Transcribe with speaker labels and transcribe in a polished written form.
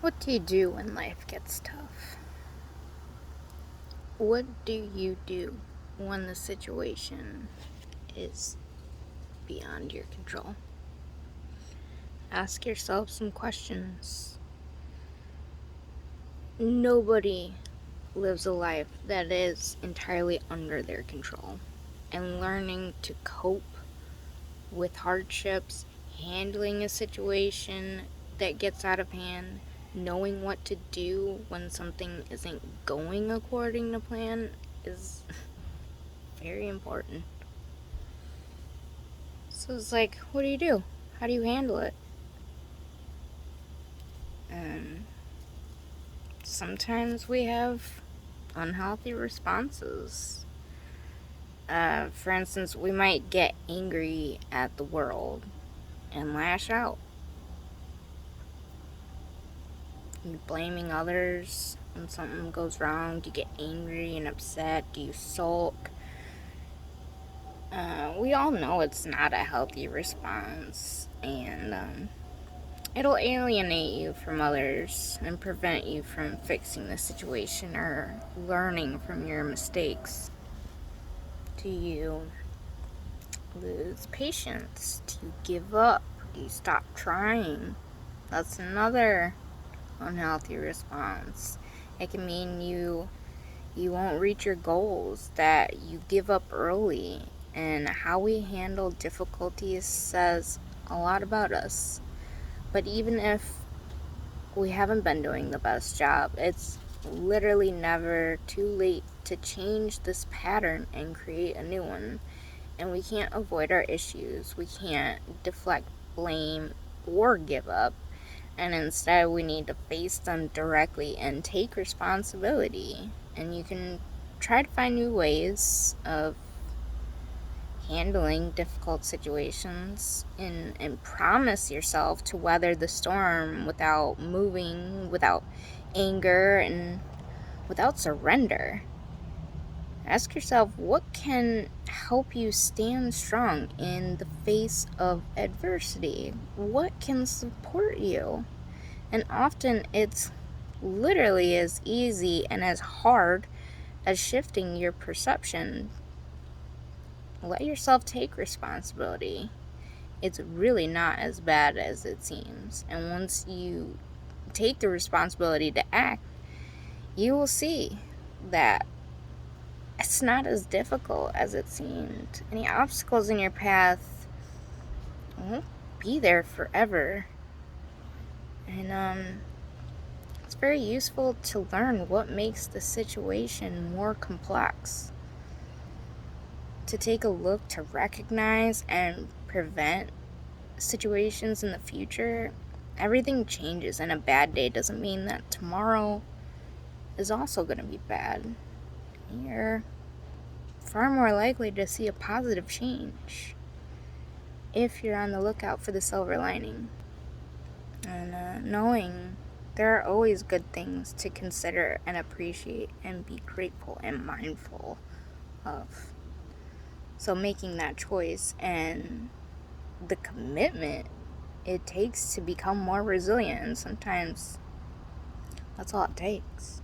Speaker 1: What do you do when life gets tough? What do you do when the situation is beyond your control? Ask yourself some questions. Nobody lives a life that is entirely under their control. And learning to cope with hardships, handling a situation that gets out of hand, knowing what to do when something isn't going according to plan is very important. So it's like, what do? How do you handle it? And sometimes we have unhealthy responses. For instance, we might get angry at the world and lash out. You're blaming others when something goes wrong. Do you get angry and upset? Do you sulk? We all know it's not a healthy response, and it'll alienate you from others and prevent you from fixing the situation or learning from your mistakes. Do you lose patience? Do you give up? Do you stop trying? That's another unhealthy response. It can mean you won't reach your goals, that you give up early. And how we handle difficulties says a lot about us. But even if we haven't been doing the best job, it's literally never too late to change this pattern and create a new one. And we can't avoid our issues. We can't deflect blame or give up. And instead, we need to face them directly and take responsibility. And you can try to find new ways of handling difficult situations and promise yourself to weather the storm without moving, without anger, and without surrender. Ask yourself, what can help you stand strong in the face of adversity? What can support you? And often it's literally as easy and as hard as shifting your perception. Let yourself take responsibility. It's really not as bad as it seems. And once you take the responsibility to act, you will see that it's not as difficult as it seemed. Any obstacles in your path won't be there forever. And it's very useful to learn what makes the situation more complex. To take a look to recognize and prevent situations in the future. Everything changes, and a bad day doesn't mean that tomorrow is also going to be bad. You're far more likely to see a positive change if you're on the lookout for the silver lining. And knowing there are always good things to consider and appreciate and be grateful and mindful of. So making that choice and the commitment it takes to become more resilient, and sometimes that's all it takes.